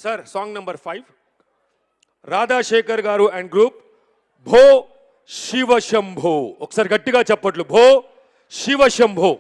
Sir song number 5 Radhasekhar గారు and group భో శివ శంభో. ఒకసారి గట్టిగా చెప్పట్లు, భో శివ శంభో.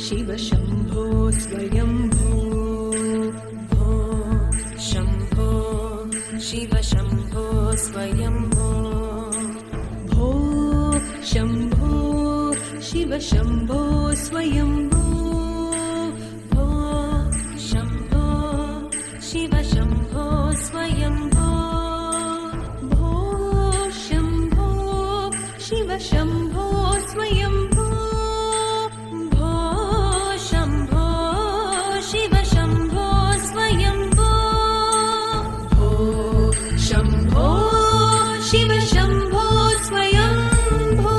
शिव शंभो स्वयंभो भो शंभो शिव शंभो स्वयंभो भो शंभो शिव शंभो स्वयंभो भो शंभो शिव शंभो स्वयंभो भो शंभो शिव शंभो स्वयंभो शिव शंभो स्वयंभो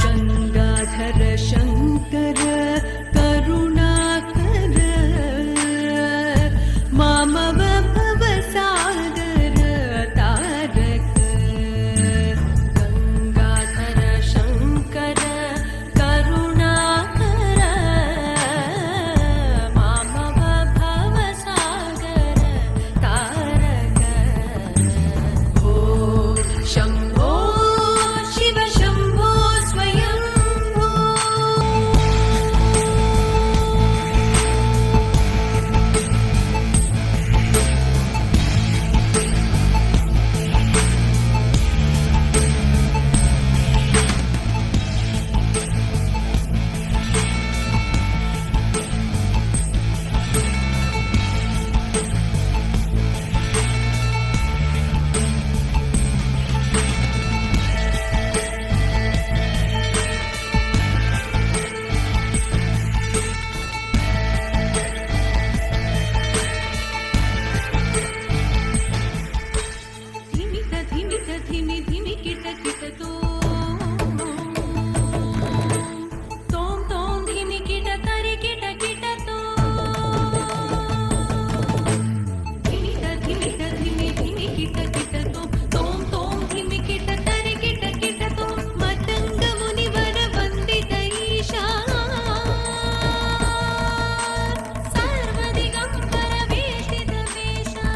गंगाधर शंकर करुणाकर मामव भवसागर तारक गंगाधर शंकर शंभो शिव शंभो स्वयंभो धीमी धीमी किट किट तो तोम तोम धीमी किट करे किट किट तो धीमी धीमी किट किट तो तोम तोम धीमी किट करे किट किट तो मतंग मुनिवर वंदित ईशा सर्वदिगंबर वेष्टित वेशा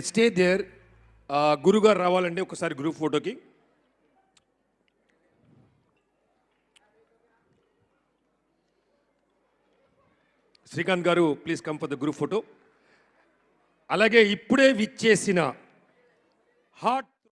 స్టే దేర్. గురుగారు రావాలండి ఒకసారి గ్రూప్ ఫోటోకి. శ్రీకాంత్ గారు please come for the group photo. అలాగే ఇప్పుడే విచ్చేసిన హాట్